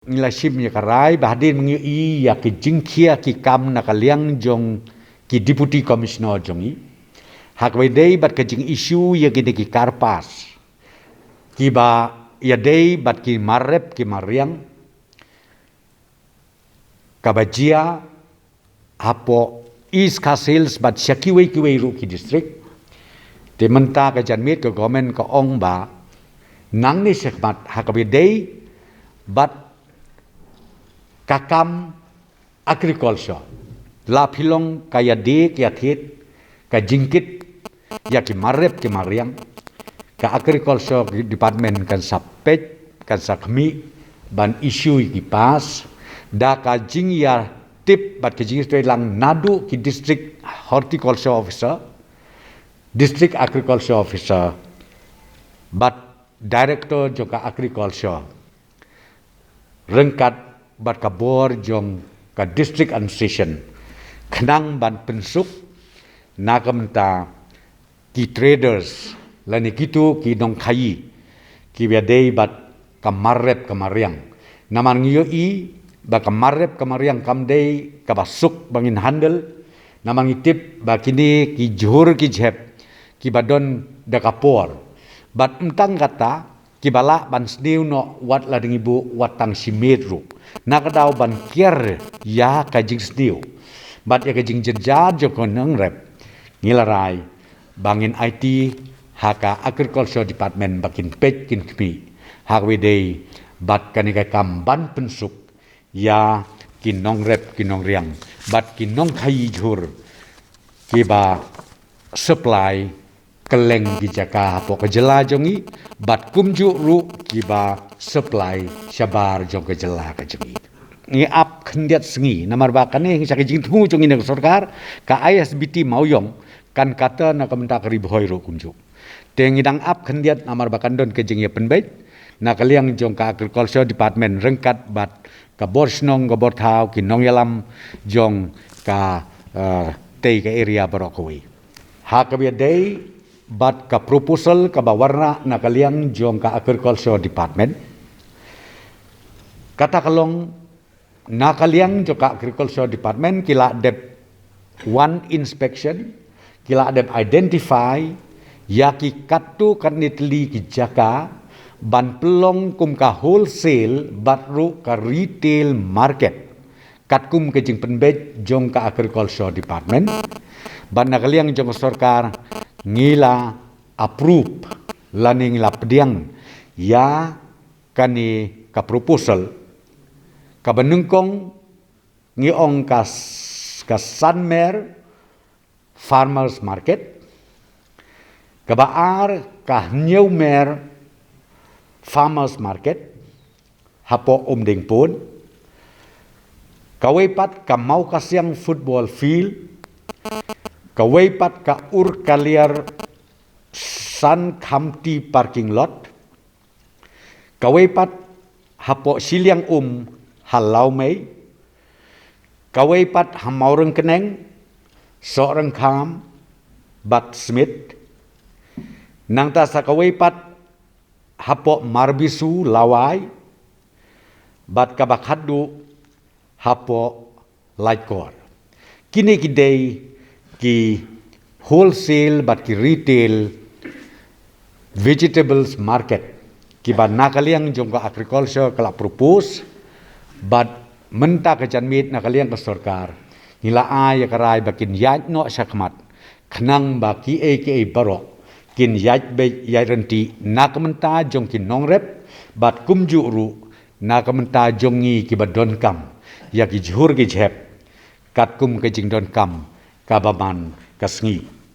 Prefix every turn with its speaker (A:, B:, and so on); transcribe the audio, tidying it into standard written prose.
A: Ngilashim ya karai bahadir mengi ya ki jingkia ki kam na kaliang jong ki deputy commissioner jongi hak wedei bat ke jing isu ya ki ki karpas ki ba ya dei bat ki marep ki mariang kabajia apo is kasils bat syakiwe kiwe ru ki district te menta ka janmit ke government ka ong ba nang ni sekmat hak wedei bat kakam agriculture la philong kaya de kaya thit ka jingkit ya ki marep ki mariang ka agriculture department kan sapet kan sakmi ban issue ki pas da ka jing ya tip bat ki jing lang nadu ki district horticulture officer district agriculture officer bat director joka agriculture rengkat bat kabor jong ka district administration khnang ban pensuk nakamta ki traders lani kitu ki dong khai ki biadei bat kamarep kamariang naman ngiyo i ba kamarep kamariang kamdei kabasuk bangin handle naman ngitip ba kini ki johur ki jep ki badon dakapor bat entang kata ki bala ban sniu no wat la dingibu watang simetru nakadaw ban kier ya kajing sniu bat ya kajing jerjar jokon nang rep ngilarai bangin IT haka agriculture department bakin pej kin kmi hakwedei bat kanika kamban pensuk ya kinong rep kinong riang bat kinong khai jhur kiba supply keleng bijaka hapo kejela jongi bat kumju ru kiba supply syabar jong kejela kajongi ngi ap khendiat sengi namar bakane ngi sakijing thu jongi nang sarkar ka ISBT mauyong kan kata na kamenta kari bhoi ro kumju tengidang ap khendiat namar bakandon kejing ya penbait na kaliang jong ka agriculture department rengkat bat ka borsnong ka borthau kinong yalam jong ka tei ka area barokawi hakabia dei bat ka proposal ka bawarna na kaliang jong ka agriculture department kata kalong na kaliang jong ka agriculture department kila dep one inspection kila dep identify yaki katu kanitli ki jaka ban pelong kum ka wholesale bat ru ka retail market kat kum ke jing penbej jong ka agriculture department ban na kaliang jong sarkar ngila approve lani ngila pediang ya kani ka proposal ka benengkong ngiong ka Sanmer farmers market ka baar ka Newmer farmers market hapo umding pun kawepat ka mau kasyang football field kawaipat ka ur kaliar Sun Khamti parking lot kawaipat hapo siliang halau mei kawaipat hamaureng keneng seorang kham bat smith nang ta sa kawaipat hapo marbisu lawai bat kabakhadu hapo laikor kini kidei ki wholesale bat ki retail vegetables market ki ba nakaliang jong ka agriculture kala propose bat menta ka janmit nakaliang ka sarkar nila ay karai bakin yat no sakmat khnang ba ki aka barok kin yat be yaranti nakamenta jong kin nongrep bat kumju ru nakamenta jongi ki badon kam ya ki jhur ki jhep kat kum ke jing don kam kabaman kasngi